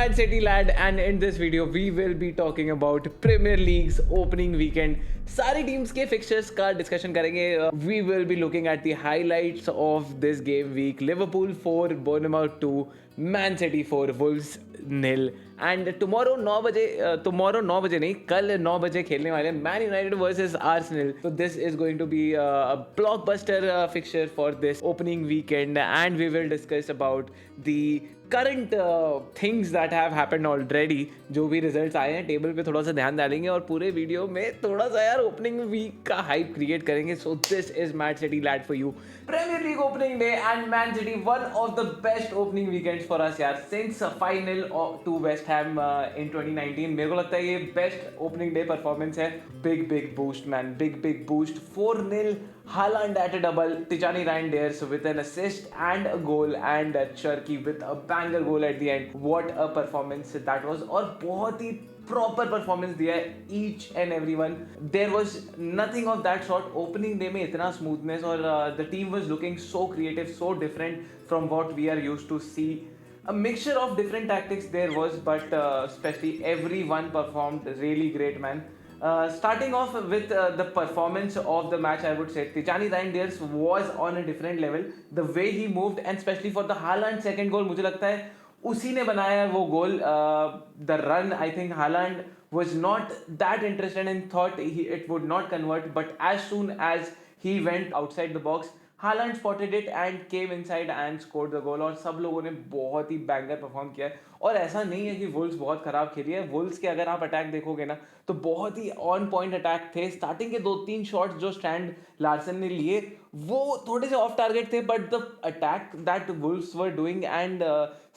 Mad City Lad, and in this video we will be talking about Premier League's opening weekend. सारी teams के fixtures का discussion करेंगे. We will be looking at the highlights of this game week. Liverpool 4, Bournemouth 2, Man City 4, Wolves 0. And tomorrow 9 बजे नहीं, कल 9 बजे खेलने वाले मैन यूनाइटेड वर्सेस आर्सेनल. तो this is going to be a blockbuster fixture for this opening weekend, and we will discuss about the current things that have happened already. जो भी results आए हैं टेबल पे थोड़ा सा ध्यान डालेंगे और पूरे वीडियो में थोड़ा सा यार ओपनिंग वीक का हाइप क्रिएट करेंगे. So this is Mad City Lad for you. Premier League opening day and Man City one of the best opening weekends for us यार, since 5-0 to West Ham in 2019. मेरे को लगता है ये best opening day performance है. Big boost man, big boost. 4-0 Haaland at a double, Tijani Reinders with an assist and a goal, and Cherki with a banger goal at the end. What a performance that was, और बहुत ही proper performance दिया है each and everyone. There was nothing of that sort. Opening day में इतना smoothness, और the team was looking so creative, so different from what we are used to see. A mixture of different tactics there was, but especially everyone performed really great, man. Starting off with the performance of the match, I would say Tijani Reinders was on a different level. The way he moved, and especially for the Haaland second goal, मुझे लगता है उसी ने बनाया वो गोल. The run, I think Haaland was not that interested and thought it would not convert, but as soon as he went outside the box, Haaland spotted it and came inside and scored the goal. और सब लोगों ने बहुत ही banger perform किया है. और ऐसा नहीं है कि वुल्स बहुत खराब खेली है. वुल्स के अगर आप अटैक देखोगे ना तो बहुत ही ऑन पॉइंट अटैक थे. स्टार्टिंग के 2-3 शॉट्स जो स्टैंड लार्सन ने लिए वो थोड़े से ऑफ टारगेट थे, but the attack that Wolves were doing, and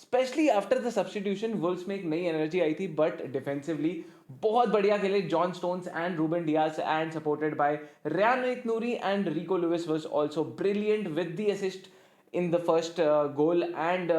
specially after the substitution Wolves में एक नई एनर्जी आई थी. बट डिफेंसिवली बहुत बढ़िया खेले John Stones and Ruben Dias, and supported by Ryan Nuri, and Rico Lewis was also brilliant with the assist in the first goal and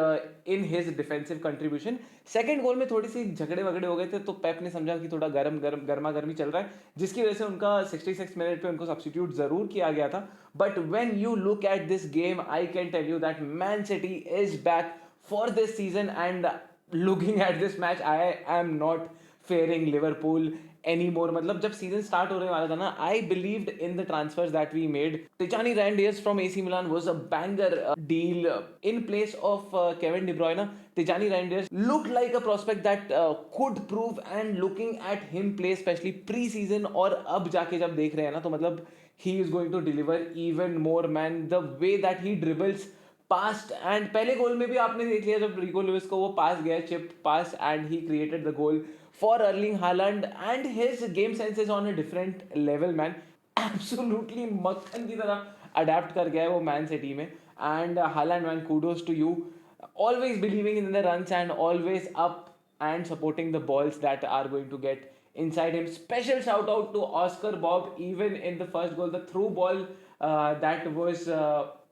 in his defensive contribution. Second गोल में थोड़ी सी झगड़े वगड़े हो गए थे, तो पेप ने समझा कि थोड़ा गर्मा गर्मी चल रहा है, जिसकी वजह से उनका 66 मिनट पे उनको सब्स्टिट्यूट जरूर किया गया था. But when you look at this game, I can tell you that Man City is back for this season, and looking at this match I am not fearing Liverpool anymore. मतलब जब season start होने वाला था ना, I believed in the transfers that we made. Tijjani Reijnders from AC Milan was a banger deal in place of Kevin De Bruyne. Tijani Reinders looked like a prospect that could prove, and looking at him play especially pre-season और अब जाके जब देख रहे हैं ना, तो मतलब he is going to deliver even more, man. The way that he dribbles past, and पहले गोल में भी आपने देख लिया जब रिको लुइस को वो पास गया, chip pass, and he created the goal for Erling Haaland, and his game sense is on a different level, man. Absolutely मक्खन की तरह अडेप्ट कर गया है वो मैन सिटी में. and Haaland, man, kudos to you, always believing in the runs and always up and supporting the balls that are going to get inside him. Special shout out to Oscar Bob, even in the first goal, the through ball that was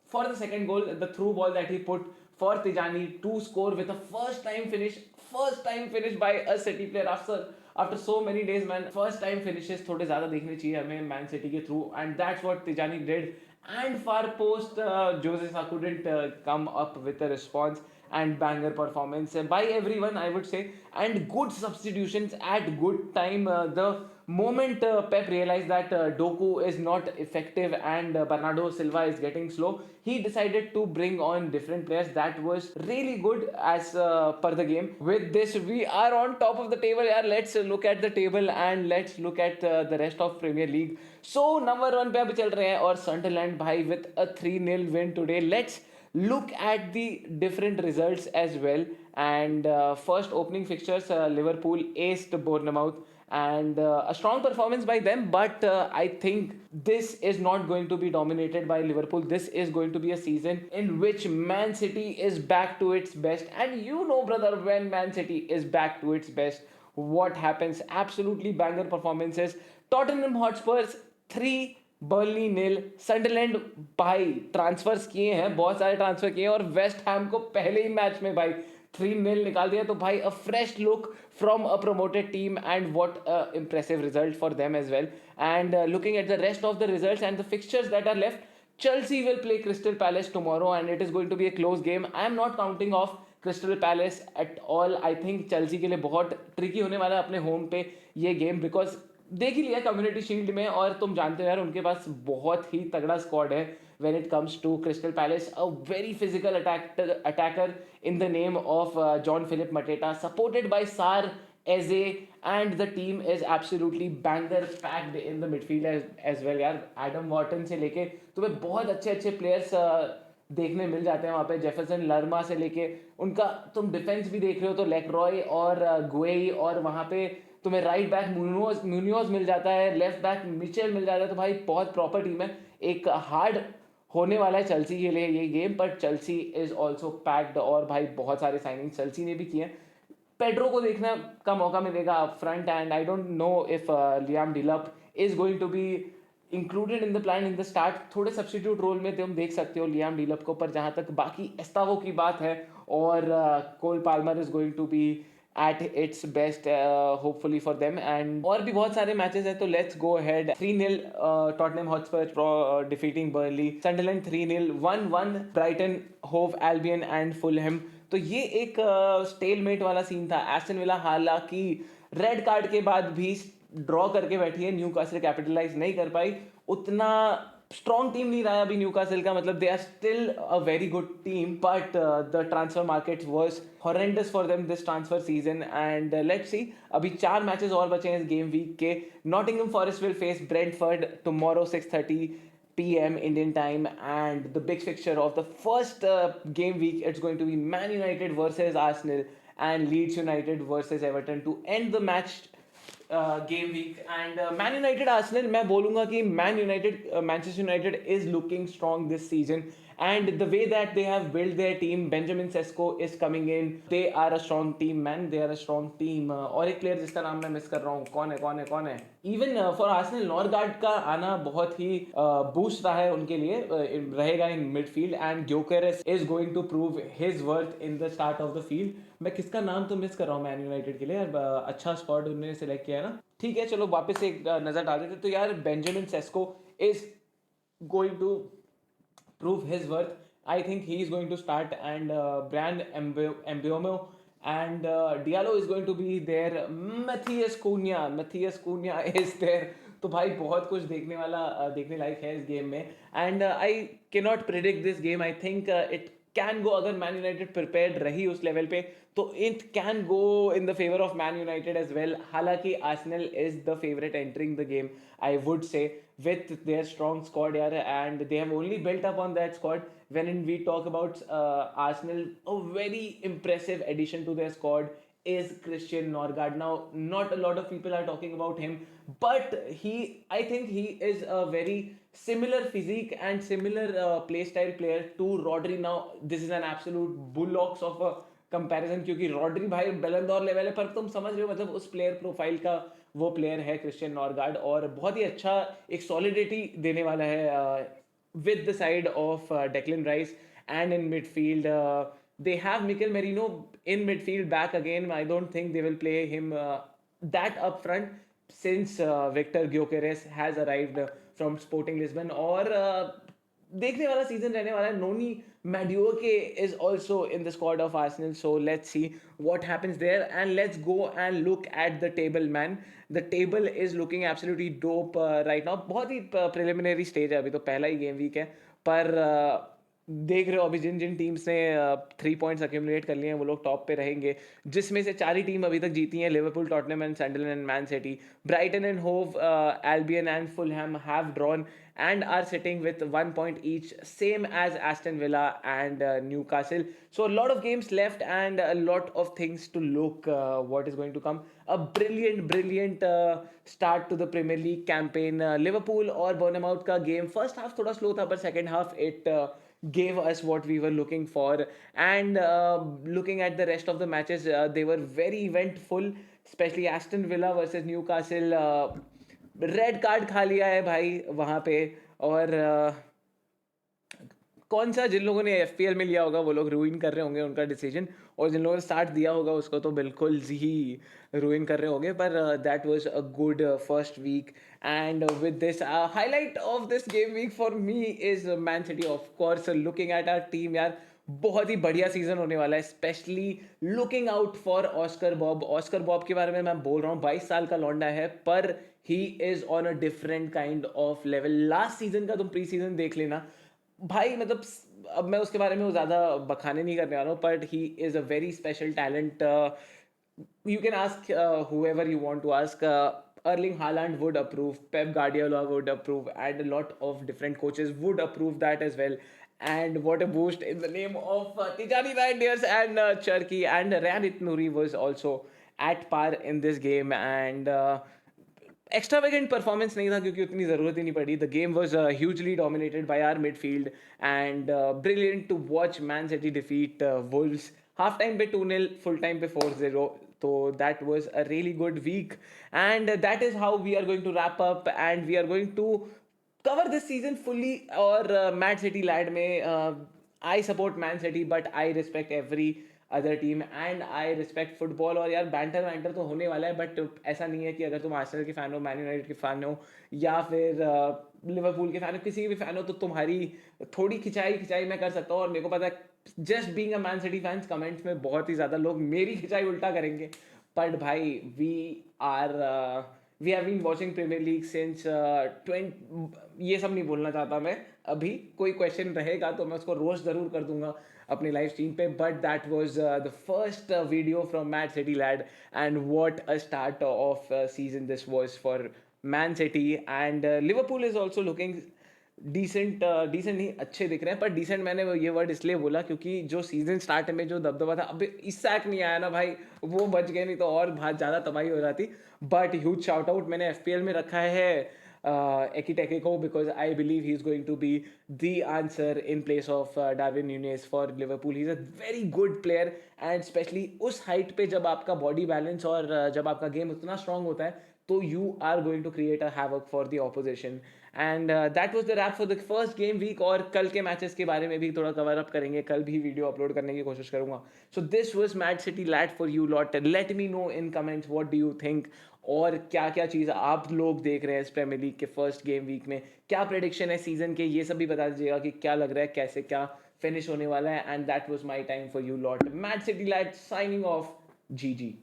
for the second goal, the through ball that he put for Tijani to score with a first time finish by a City player after so many days, man. First time finishes थोड़े ज़्यादा देखने चाहिए हमें man city के through, and that's what Tijani did. And far post, Joseph couldn't come up with a response, and banger performance by everyone, I would say, and good substitutions at good time. The moment Pep realized that Doku is not effective and Bernardo Silva is getting slow, he decided to bring on different players. That was really good as per the game. With this, we are on top of the table. Yeah, let's look at the table and let's look at the rest of Premier League. So number 1 पे अभी चल रहे हैं, और Sunderland भाई with a 3-0 win today. Let's look at the different results as well. And first opening fixtures, Liverpool aced Bournemouth, and a strong performance by them, but I think this is not going to be dominated by Liverpool. This is going to be a season in which Man City is back to its best, and you know, brother, when Man City is back to its best, what happens? Absolutely banger performances. Tottenham Hotspurs 3, Burnley 0. Sunderland भाई transfers किए हैं, बहुत सारे transfer किए हैं, और West Ham को पहले ही मैच में भाई 3-0 निकाल दिया. तो भाई अ fresh look from a promoted team, and what a impressive result for them as well. And looking at the rest of the results and the fixtures that are left, Chelsea will play Crystal Palace tomorrow, and it is going to be a close game. I am not counting off crystal palace at all. I think Chelsea के लिए बहुत tricky होने वाला है अपने home पे ये game, because देख ही लिया कम्युनिटी शील्ड में, और तुम जानते हो यार उनके पास बहुत ही तगड़ा स्क्वाड है when it comes to Crystal Palace. A very physical attacker in the name of John Philip Mateta, supported by Sar Eze, and the team is absolutely banger packed in the midfield as well यार। Adam Wharton से लेके तुम्हें बहुत अच्छे अच्छे players देखने मिल जाते हैं वहाँ पे, जेफरसन लर्मा से लेके उनका तुम डिफेंस भी देख रहे हो तो लेक्रॉय और गुएई, और वहाँ पे तुम्हें राइट बैक म्यूनियोज मिल जाता है, लेफ्ट बैक मिचेल मिल जाता है। तो भाई बहुत प्रॉपर टीम है। एक हार्ड होने वाला है चेल्सी के लिए ये गेम, पर चेल्सी इज ऑल्सो पैक्ड, और भाई बहुत सारे साइनिंग चेल्सी ने भी किए हैं। पेड्रो को देखने का मौका मिलेगा up front, and I don't know if Liam Delap is going to be included in the plan in the start. थोड़े सब्सटीट्यूट रोल में तुम देख सकते हो लियाम डिलप को, पर जहाँ तक बाकी एस्तावो की बात है, और Cole Palmer is going to be at its best, hopefully for them। and और भी बहुत सारे मैचेस हैं, तो let's go ahead। 3-0 Tottenham Hotspur defeating Burnley, Sunderland 3-0, 1-1 Brighton Hove Albion and Fulham. तो ये एक स्टेलमेट वाला सीन था। एस्टन विला हालांकि रेड कार्ड के बाद भी ड्रॉ करके बैठी है, न्यूकासल कैपिटलाइज नहीं कर पाई। उतना स्ट्रॉन्ग टीम नहीं रहा अभी न्यूकासल का, मतलब they are still a very good team, but the transfer market was horrendous for them this transfer season. And let's see, अभी 4 मैचेस और बचे हैं इस गेम वीक के। Nottingham Forest will face Brentford tomorrow 6:30 p.m. Indian time, and the big fixture of the first game week, it's going to be Man United versus Arsenal and Leeds United versus Everton to end the match game week. And Man United Arsenal, मैं बोलूंगा कि Manchester United is looking strong this season, and the way that they have built their team, Benjamin Sesko is coming in, they are a strong team man, they are a strong team। और एक player जिसका नाम मैं miss कर रहा हूँ, कौन है इवन फॉर आर्सेनल, नॉर्गार्ड का आना बहुत ही बूस्ट रहा है उनके लिए, रहेगा in midfield, and Gyokeres is going to prove his worth in the start of the field. मैं किसका नाम तो मिस कर रहा हूँ मैन यूनाइटेड के लिए यार, अच्छा स्क्वाड उन्होंने सेलेक्ट किया है ना। ठीक है चलो वापस एक नजर डाल देते। तो यार Benjamin Sesko is going to prove his worth। I think he is going to start, and Brand Mbeumo and Diallo is going to be there। Matthias Cunha is there। तो भाई बहुत कुछ देखने लायक है इस गेम में, and I can not predict this game. I think it can go, अगर Man United prepared रही उस लेवल पे, तो it can go in the favour of Man United as well. हालांकि Arsenal is the favourite entering the game, I would say, with their strong squad यार, and they have only built up on that squad। when we talk about Arsenal, a very impressive addition to their squad is Christian Norgard। Now not a lot of people are talking about him, but I think he is a very similar physique and similar play style player to Rodri। Now this is an absolute bullocks of a comparison, क्योंकि Rodri भाई बैलन level है, पर तुम समझ रहे हो मतलब उस प्लेयर प्रोफाइल का वो प्लेयर है क्रिश्चियन नॉर्गार्ड, और बहुत ही अच्छा एक सॉलिडिटी देने वाला है with the side of Declan rice. And in midfield they have Mikel Merino in midfield back again। I don't think they will play him that up front since Victor Gyökeres has arrived from Sporting Lisbon। और देखने वाला season रहने वाला है। नोनी Madueke is also in the squad of Arsenal, so let's see what happens there, and let's go and look at the table man। The table is looking absolutely dope right now। बहुत ही preliminary stage है, अभी तो पहला ही game week है, पर देख रहे हो अभी जिन जिन टीम्स ने 3 पॉइंट्स अक्यूमुलेट कर लिए हैं वो लोग टॉप पे रहेंगे, जिसमें से 4 ही टीम अभी तक जीती हैं, Liverpool, Tottenham and Sunderland and Man City. Brighton and Hove Albion and Fulham have drawn and are sitting with 1 point each, same as Aston Villa and Newcastle। So a lot of games left and a lot of things to look what is going to come। A brilliant start to the Premier League campaign। Liverpool और Bournemouth का game first half थोड़ा slow था, पर second half it gave us what we were looking for। and looking at the rest of the matches, they were very eventful, especially Aston Villa versus Newcastle। Red card खा लिया है भाई वहाँ पे, और कौन सा जिन लोगों ने FPL में लिया होगा वो लोग रूइन कर रहे होंगे उनका डिसीजन, और जिन लोगों ने स्टार्ट दिया होगा उसको तो बिल्कुल ही रूइन कर रहे होंगे। पर that was a good first week, and with this highlight of this game week for me is Man City of course. Looking at our team यार, बहुत ही बढ़िया सीजन होने वाला है, especially looking out for Oscar Bob. Oscar Bob के बारे में मैं बोल रहा हूँ, 22 साल का लौंडा है, पर he is on a different kind of level. Last season का तुम प्री सीजन देख लेना भाई, मतलब अब मैं उसके बारे में वो ज़्यादा बखाने नहीं करने वाला हूँ, but he is a very special talent. you can ask whoever you want to ask. Erling Haaland would approve, Pep Guardiola would approve, and a lot of different coaches would approve that as well. And what a boost in the name of Tijani Reinders and Cherki, and Ryan Itnuri was also at par in this game. And extravagant performance नहीं था क्योंकि उतनी ज़रूरत ही नहीं पड़ी. The game was hugely dominated by our midfield, and brilliant to watch Man City defeat Wolves. Half time पे 2-0, full time पे 4-0. So that was a really good week, and that is how we are going to wrap up, and we are going to cover this season fully. और Man City lad में I support Man City, but I respect every other team and I respect football. और यार banter winter तो होने वाला है, but ऐसा नहीं है कि अगर तुम आर्सेनल के फ़ैन हो, मैन यूनाइटेड के फ़ैन हो, या फिर लिवरपूल के फ़ैन हो, किसी भी फ़ैन हो, तो तुम्हारी थोड़ी खिंचाई खिंचाई मैं कर सकता हूँ. और मेरे को पता है just being a man city fans, comments में बहुत ही ज़्यादा लोग मेरी खिंचाई उल्टा करेंगे. बट भाई are we have been watching Premier League since 20. ये सब नहीं बोलना चाहता मैं अभी. कोई क्वेश्चन रहेगा तो मैं उसको रोस्ट ज़रूर कर दूंगा अपनी लाइव स्ट्रीम पे. But that was the first video from Man City Lad, and what a start of season this was for Man City. And Liverpool is also looking decent. Decent नहीं, अच्छे दिख रहे हैं, पर डिसेंट मैंने ये word इसलिए बोला क्योंकि जो सीजन स्टार्ट में जो दबदबा था, अभी इसैक नहीं आया ना भाई, वो बच गए, नहीं तो और बहुत ज़्यादा तबाही हो जाती. बट ह्यूज शाउट आउट मैंने एफपीएल में रखा है Ekiteke, because I believe he's going to be the answer in place of Darwin Núñez for Liverpool. He's a very good player, and especially उस height पे जब आपका body balance और जब आपका game उतना strong होता है, तो you are going to create a havoc for the opposition. And that was the wrap for the first game week. और कल के मैचेस के बारे में भी थोड़ा कवर अप करेंगे, कल भी वीडियो अपलोड करने की कोशिश करूंगा. So this was Mad City Lad for you lot. Let me know in comments what do you think, और क्या क्या चीज़ आप लोग देख रहे हैं इस प्रीमियर लीग के फर्स्ट गेम वीक में. क्या प्रेडिक्शन है सीजन के, ये सब भी बता दीजिएगा कि क्या लग रहा है, कैसे क्या फिनिश होने वाला है. And that was my time for you lot. Mad City Lad signing off. Ji.